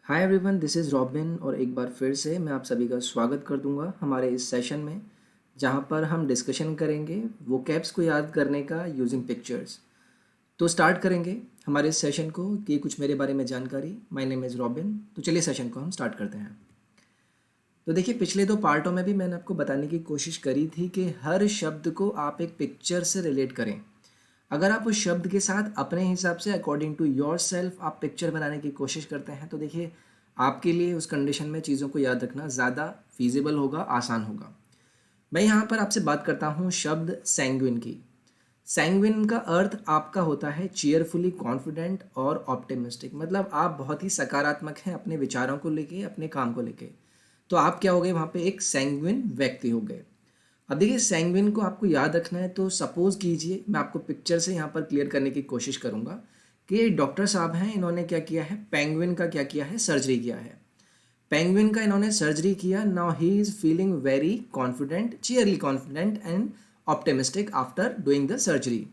Hi everyone, this is robin और एक बार फिर से मैं आप सभी का स्वागत कर दूंगा हमारे इस सेशन में, जहां पर हम डिस्कशन करेंगे वोकैब्स को याद करने का यूजिंग पिक्चर्स। तो स्टार्ट करेंगे हमारे इस सेशन को कि कुछ मेरे बारे में जानकारी। My name is robin. तो चलिए सेशन को हम स्टार्ट करते हैं। तो देखिए, पिछले दो पार्टों में भी मैंने आपको बताने की कोशिश करी थी कि हर शब्द को आप एक पिक्चर से रिलेट करें। अगर आप उस शब्द के साथ अपने हिसाब से अकॉर्डिंग टू योर सेल्फ आप पिक्चर बनाने की कोशिश करते हैं, तो देखिए आपके लिए उस कंडीशन में चीज़ों को याद रखना ज़्यादा फीजिबल होगा, आसान होगा। मैं यहाँ पर आपसे बात करता हूँ शब्द सैंग्विन की। सैंग्विन का अर्थ आपका होता है चीयरफुली कॉन्फिडेंट और ऑप्टिमिस्टिक, मतलब आप बहुत ही सकारात्मक हैं अपने विचारों को लेके, अपने काम को लेके। तो आप क्या हो गए, वहाँ पे एक सैंग्विन व्यक्ति हो गए। अब देखिए, सैंग्विन को आपको याद रखना है, तो सपोज कीजिए मैं आपको पिक्चर से यहाँ पर क्लियर करने की कोशिश करूँगा कि डॉक्टर साहब हैं, इन्होंने क्या किया है, पेंगुइन का क्या किया है, सर्जरी किया है। पेंगुइन का इन्होंने सर्जरी किया। Now he is feeling very confident, cheerily confident and optimistic after doing the surgery.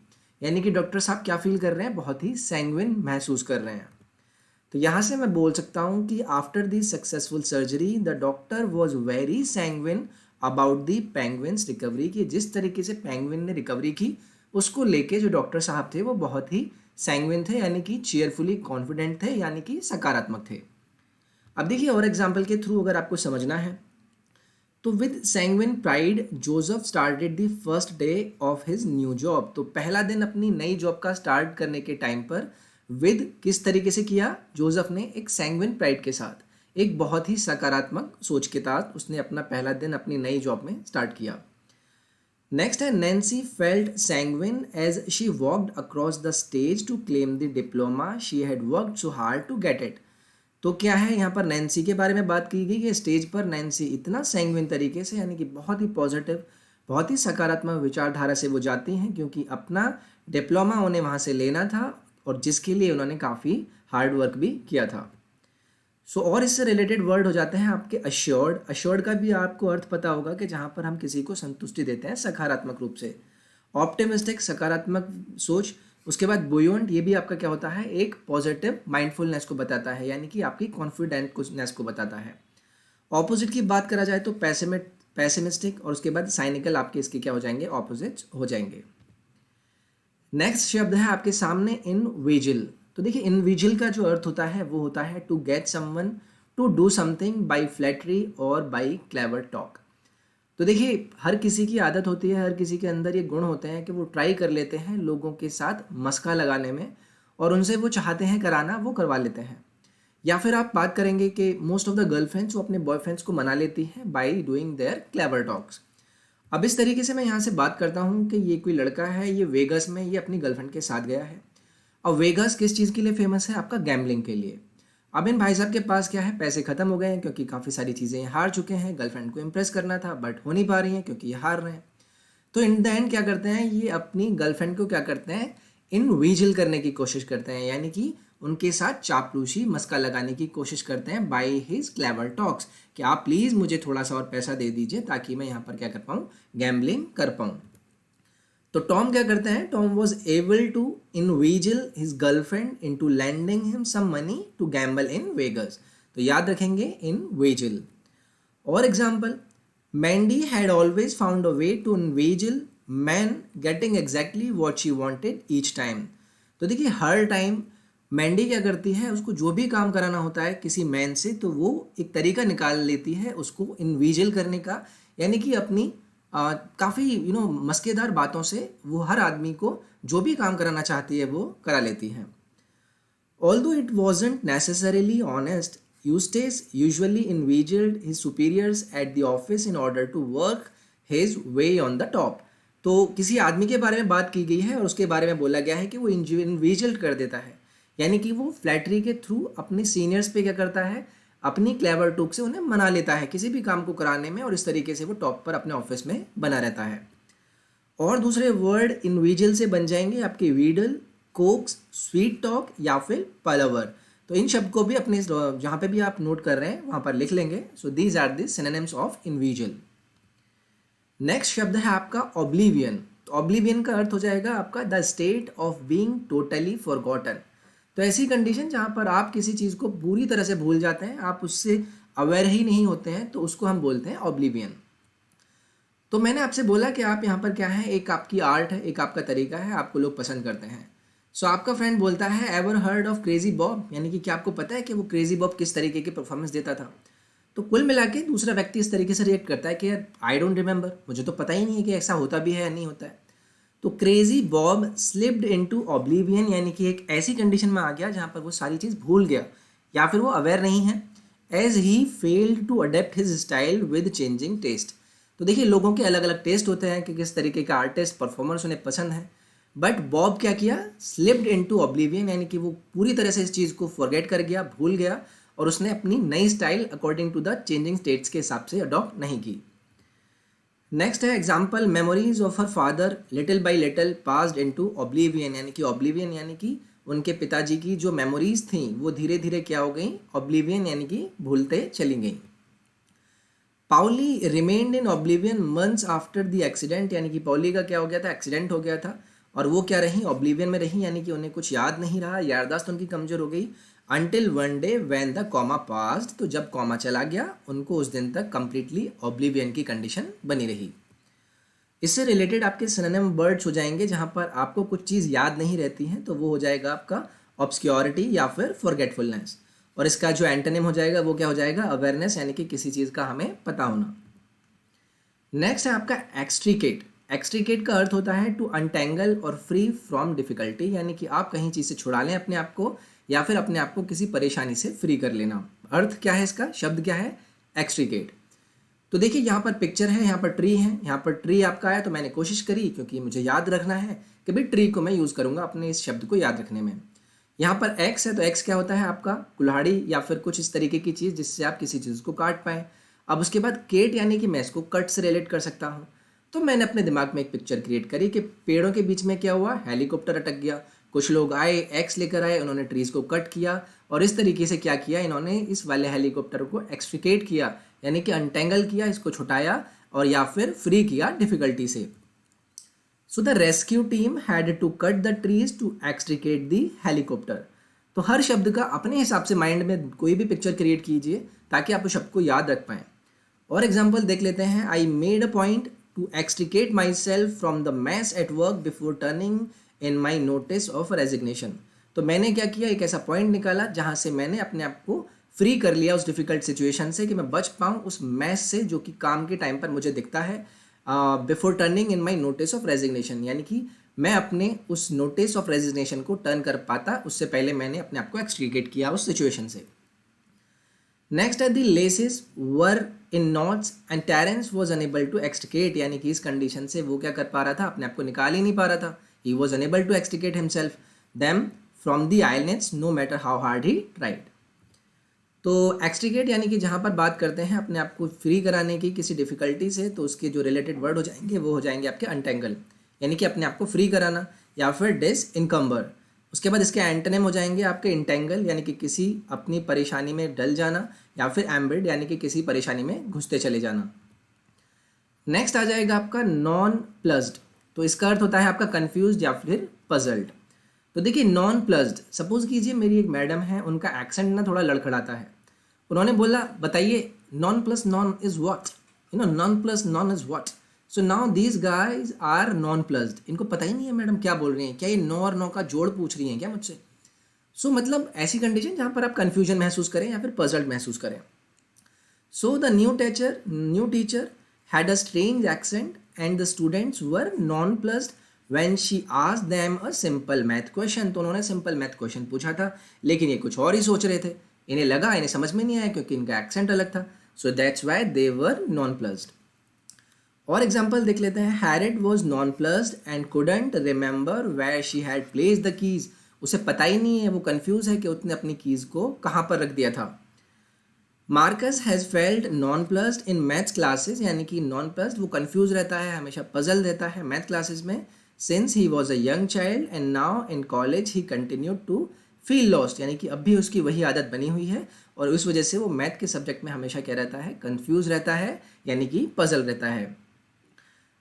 यानी कि डॉक्टर साहब क्या फील कर रहे हैं, बहुत ही सैंग्विन महसूस कर रहे हैं। तो यहाँ से मैं बोल सकता हूँ कि after the successful surgery the doctor was very sanguine about the penguins recovery, की जिस तरीके से पेंगुइन ने रिकवरी की उसको लेके जो डॉक्टर साहब थे वो बहुत ही सैंग्विन थे, यानी कि चीयरफुली कॉन्फिडेंट थे, यानी कि सकारात्मक थे। अब देखिए, और एग्जाम्पल के थ्रू अगर आपको समझना है, तो with sanguine pride Joseph started the first day of his new job. तो पहला दिन अपनी नई जॉब का स्टार्ट करने के टाइम पर विद किस तरीके से किया, जोसेफ ने एक सैंग्विन प्राइड के साथ, एक बहुत ही सकारात्मक सोच के साथ उसने अपना पहला दिन अपनी नई जॉब में स्टार्ट किया। नेक्स्ट है Nancy felt sanguine as she walked across the stage to claim the diploma she had worked so hard to get it. तो क्या है, यहाँ पर नैन्सी के बारे में बात की गई कि स्टेज पर नैन्सी इतना सैंग्विन तरीके से, यानी कि बहुत ही पॉजिटिव, बहुत ही सकारात्मक विचारधारा से वो जाती हैं, क्योंकि अपना डिप्लोमा उन्हें वहाँ से लेना था और जिसके लिए उन्होंने काफ़ी हार्ड वर्क भी किया था। और इससे रिलेटेड वर्ड हो जाते हैं आपके अश्योर्ड। अश्योर्ड का भी आपको अर्थ पता होगा कि जहाँ पर हम किसी को संतुष्टि देते हैं सकारात्मक रूप से। ऑप्टिमिस्टिक, सकारात्मक सोच। उसके बाद बुयोंट, ये भी आपका क्या होता है, एक पॉजिटिव माइंडफुलनेस को बताता है, यानी कि आपकी कॉन्फिडेंटनेस को बताता है। ऑपोजिट की बात करा जाए तो पैसिमिस्टिक, और उसके बाद साइनिकल, आपके इसके क्या हो जाएंगे, ऑपोजिट हो जाएंगे। नेक्स्ट शब्द है आपके सामने इनविजिल। तो देखिए, इनविजिल का जो अर्थ होता है वो होता है to get someone to do something by flattery और बाय क्लेवर टॉक। तो देखिए, हर किसी की आदत होती है, हर किसी के अंदर ये गुण होते हैं कि वो ट्राई कर लेते हैं लोगों के साथ मस्का लगाने में, और उनसे वो चाहते हैं कराना, वो करवा लेते हैं। या फिर आप बात करेंगे कि मोस्ट ऑफ द गर्लफ्रेंड्स वो अपने बॉयफ्रेंड्स को मना लेती हैं by doing their clever talks. अब इस तरीके से मैं यहाँ से बात करता हूँ कि ये कोई लड़का है, ये वेगस में ये अपनी गर्लफ्रेंड के साथ गया है। अब वेगस किस चीज़ के लिए फेमस है, आपका गैम्बलिंग के लिए। अब इन भाई साहब के पास क्या है, पैसे खत्म हो गए हैं, क्योंकि काफ़ी सारी चीज़ें ये हार चुके हैं। गर्लफ्रेंड को इम्प्रेस करना था बट हो नहीं पा रही हैं क्योंकि ये हार रहे हैं। तो इन द एंड क्या करते हैं, ये अपनी गर्लफ्रेंड को क्या करते हैं, इनविजिल करने की कोशिश करते हैं, यानी कि उनके साथ चापलूसी मस्का लगाने की कोशिश करते हैं बाय हिज क्लेवर टॉक्स, कि आप प्लीज़ मुझे थोड़ा सा और पैसा दे दीजिए ताकि मैं यहाँ पर क्या कर पाऊँ, गैम्बलिंग कर पाऊँ। तो टॉम क्या करते हैं, Tom was able to inveigle his girlfriend in to landing him some money to gamble in Vegas. तो याद रखेंगे इनविजिल। और example, Mandy had always found a way to inveigle man getting exactly what she wanted each time. तो देखिए, हर time Mandy क्या करती है, उसको जो भी काम कराना होता है किसी मैन से, तो वो एक तरीका निकाल लेती है उसको इनविजिल करने का, यानी कि अपनी काफ़ी मस्केदार बातों से वो हर आदमी को जो भी काम कराना चाहती है वो करा लेती हैं। Although it wasn't necessarily honest, Eustace usually inveigled his superiors at the office in order to work his way on the top. तो किसी आदमी के बारे में बात की गई है और उसके बारे में बोला गया है कि वो इन्विजिल कर देता है, यानी कि वो फ्लैटरी के थ्रू अपने सीनियर्स पे क्या करता है, अपनी क्लेवर टूक से उन्हें मना लेता है किसी भी काम को कराने में, और इस तरीके से वो टॉप पर अपने ऑफिस में बना रहता है। और दूसरे वर्ड इनविजिल से बन जाएंगे आपके वीडल, कोक्स, स्वीट टॉक या फिर पलवर। तो इन शब्द को भी अपने जहाँ पे भी आप नोट कर रहे हैं वहाँ पर लिख लेंगे। So these are the synonyms of inveigle. Next शब्द है आपका ऑब्लिवियन। तो ऑब्लिवियन का अर्थ हो जाएगा आपका the state of being totally forgotten. तो ऐसी कंडीशन जहाँ पर आप किसी चीज़ को पूरी तरह से भूल जाते हैं, आप उससे अवेयर ही नहीं होते हैं, तो उसको हम बोलते हैं ऑब्लिवियन। तो मैंने आपसे बोला कि आप यहाँ पर क्या है, एक आपकी आर्ट है, एक आपका तरीका है, आपको लोग पसंद करते हैं। सो आपका फ्रेंड बोलता है ever heard of crazy Bob, यानी कि क्या आपको पता है कि वो क्रेजी बॉब किस तरीके की परफॉर्मेंस देता था। तो कुल मिला के दूसरा व्यक्ति इस तरीके से रिएक्ट करता है कि यार आई डोंट रिमेंबर, मुझे तो पता ही नहीं है कि ऐसा होता भी है या नहीं होता है। तो crazy Bob slipped into oblivion, यानी कि एक ऐसी कंडीशन में आ गया जहाँ पर वो सारी चीज़ भूल गया या फिर वो अवेयर नहीं है। As he failed to adapt his style with changing taste. तो देखिए लोगों के अलग अलग टेस्ट होते हैं कि किस तरीके का आर्टिस्ट परफॉर्मर्स उन्हें पसंद है, बट बॉब क्या किया, स्लिप्ड इनटू ऑब्लिवियन, यानी कि वो पूरी तरह से इस चीज़ को फॉरगेट कर गया, भूल गया, और उसने अपनी नई style according to the changing states के हिसाब से अडॉप्ट नहीं की। नेक्स्ट है example, memories of her father little by little passed into oblivion, यानी कि ऑब्लिवियन यानी कि उनके पिताजी की जो मेमोरीज थी वो धीरे धीरे क्या हो गई, ऑब्लिवियन यानी कि भूलते चली गई। Paulie remained in oblivion months after the accident, यानी कि पाउली का क्या हो गया था, एक्सीडेंट हो गया था और वो क्या रही, ऑब्लिवियन में रही, यानी कि उन्हें कुछ याद नहीं रहा, याददाश्त उनकी कमज़ोर हो गई। Until one day when the comma passed, तो जब कॉमा चला गया उनको उस दिन तक कंप्लीटली ऑब्लिवियन की कंडीशन बनी रही। इससे रिलेटेड आपके सिनोनिम वर्ड्स हो जाएंगे, जहाँ पर आपको कुछ चीज़ याद नहीं रहती है तो वो हो जाएगा आपका ऑब्सक्योरिटी या फिर फॉरगेटफुलनेस, और इसका जो एंटोनिम हो जाएगा वो क्या हो जाएगा, अवेयरनेस, यानी कि किसी चीज़ का हमें पता होना। नेक्स्ट है आपका एक्सट्रीकेट। एक्सट्रीकेट का अर्थ होता है टू अनटेंगल और फ्री फ्रॉम डिफिकल्टी, यानी कि आप कहीं चीज़ से छुड़ा लें अपने आप को या फिर अपने आप को किसी परेशानी से फ्री कर लेना। अर्थ क्या है इसका, शब्द क्या है, एक्सट्रीकेट। तो देखिए यहाँ पर पिक्चर है, यहाँ पर ट्री है, यहाँ पर ट्री आपका है, तो मैंने कोशिश करी क्योंकि मुझे याद रखना है कि भाई ट्री को मैं यूज़ करूँगा अपने इस शब्द को याद रखने में। यहाँ पर एक्स है, तो एक्स क्या होता है आपका, कुल्हाड़ी या फिर कुछ इस तरीके की चीज़ जिससे आप किसी चीज़ को काट पाएँ। अब उसके बाद केट, यानी कि मैं इसको कट से रिलेट कर सकता हूँ। तो मैंने अपने दिमाग में एक पिक्चर क्रिएट करी कि पेड़ों के बीच में क्या हुआ, हेलीकॉप्टर अटक गया, कुछ लोग आए, एक्स लेकर आए, उन्होंने ट्रीज़ को कट किया और इस तरीके से क्या किया, इन्होंने इस वाले हेलीकॉप्टर को एक्सट्रिकेट किया, यानी कि अनटेंगल किया, इसको छुटाया और या फिर फ्री किया डिफिकल्टी से। So the rescue team had to cut the trees to extricate the helicopter. तो हर शब्द का अपने हिसाब से माइंड में कोई भी पिक्चर क्रिएट कीजिए ताकि आप उस शब्द को याद रख पाएँ। और एग्जाम्पल देख लेते हैं, I made a point to extricate myself from the mess at work before turning in my notice of resignation. तो मैंने क्या किया, एक ऐसा पॉइंट निकाला जहाँ से मैंने अपने आप को फ्री कर लिया उस डिफ़िकल्ट सिचुएशन से कि मैं बच पाऊँ उस मैस से जो कि काम के टाइम पर मुझे दिखता है, before turning in my notice of resignation, यानी कि मैं अपने उस नोटिस ऑफ रेजिग्नेशन को टर्न कर पाता उससे पहले मैंने अपने आप को एक्सट्रिकेट किया उस सिचुएशन से। नेक्स्ट है the laces were in knots and Terence was unable to extricate, यानी कि इस कंडीशन से वो क्या कर पा रहा था, अपने आप को निकाल ही नहीं पा रहा था। He was unable to extricate himself them from the eyelets no matter how hard he tried. तो एक्सट्रिकेट यानी कि जहाँ पर बात करते हैं अपने आप को फ्री कराने की किसी डिफ़िकल्टी से, तो उसके जो रिलेटेड वर्ड हो जाएंगे वो हो जाएंगे आपके अनटेंगल, यानी कि अपने आप को फ्री कराना, या फिर डिसइनकम्बर। उसके बाद इसके एंटोनिम हो जाएंगे आपके इंटेंगल, यानी कि किसी अपनी परेशानी में डल जाना, या फिर एम्बेड यानी कि किसी परेशानी में घुसते चले जाना। नेक्स्ट आ जाएगा आपका नॉन प्लस्ड। तो इसका अर्थ होता है आपका कंफ्यूज्ड या फिर पजल्ड। तो देखिए नॉन प्लस्ड, सपोज कीजिए मेरी एक मैडम है, उनका एक्सेंट ना थोड़ा लड़खड़ाता है। उन्होंने बोला बताइए none plus none is what, none plus none is what. So now these guys are nonplussed, इनको पता ही नहीं है मैडम क्या बोल रही हैं, क्या ये नो और नो का जोड़ पूछ रही हैं क्या मुझसे। सो मतलब ऐसी कंडीशन जहाँ पर आप कन्फ्यूजन महसूस करें या फिर पजल्ड महसूस करें। So the new teacher had a strange accent and the students were non plussed when she asked them a simple math question. तो उन्होंने सिंपल मैथ क्वेश्चन पूछा था, लेकिन ये कुछ और ही सोच रहे थे, इन्हें समझ में नहीं आया क्योंकि इनका एक्सेंट अलग था। So that's why they were nonplussed. और एग्जाम्पल देख लेते हैं, Harriet was nonplussed and couldn't remember where she had place the keys. उसे पता ही नहीं है, वो कंफ्यूज है कि उसने अपनी कीज को कहाँ पर रख दिया था। Marcus has felt non plussed in maths classes, यानी कि नॉन प्लस्ड वो कंफ्यूज रहता है, हमेशा पजल रहता है मैथ क्लासेस में। Since he was a young child and now in college he continued to feel lost, यानी कि अब भी उसकी वही आदत बनी हुई है और उस वजह से वो मैथ के सब्जेक्ट में हमेशा क्या रहता है, कंफ्यूज रहता है, यानी कि पजल रहता है।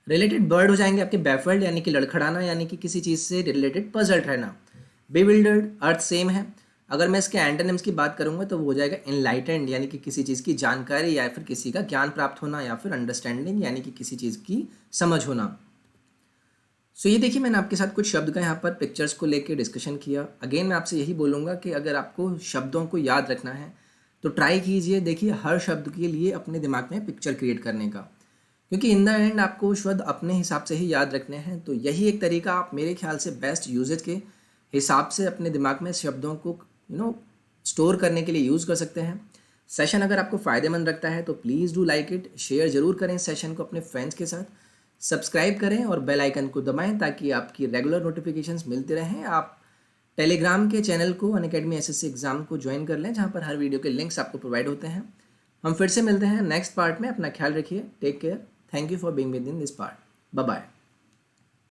रिलेटेड वर्ड हो जाएंगे आपके बैफल्ड, यानी कि लड़खड़ाना, यानी कि किसी चीज़ से रिलेटेड पजल्ड रहना। बेविल्डर्ड अर्थ सेम है। अगर मैं इसके एंटोनिम्स की बात करूंगा तो वो हो जाएगा इनलाइटेंड, यानी कि किसी चीज़ की जानकारी या फिर किसी का ज्ञान प्राप्त होना, या फिर अंडरस्टैंडिंग यानी कि किसी चीज़ की समझ होना। सो ये देखिए, मैंने आपके साथ कुछ शब्द का यहाँ पर पिक्चर्स को लेके डिस्कशन किया। अगेन मैं आपसे यही बोलूँगा कि अगर आपको शब्दों को याद रखना है तो ट्राई कीजिए, देखिए हर शब्द के लिए अपने दिमाग में पिक्चर क्रिएट करने का, क्योंकि इन द एंड आपको शब्द अपने हिसाब से ही याद रखने हैं। तो यही एक तरीका आप मेरे ख्याल से बेस्ट यूजेज के हिसाब से अपने दिमाग में शब्दों को स्टोर करने के लिए यूज़ कर सकते हैं। सेशन अगर आपको फ़ायदेमंद लगता है तो please do like it, share ज़रूर करें इस सेशन को अपने फ्रेंड्स के साथ, सब्सक्राइब करें और बेल आइकन को दबाएं ताकि आपकी रेगुलर नोटिफिकेशंस मिलते रहें। आप टेलीग्राम के चैनल को अनअकैडमी एसएससी एग्ज़ाम को ज्वाइन कर लें, जहां पर हर वीडियो के लिंक्स आपको प्रोवाइड होते हैं। हम फिर से मिलते हैं नेक्स्ट पार्ट में। अपना ख्याल रखिए, take care, thank you for being with in this part, bye bye.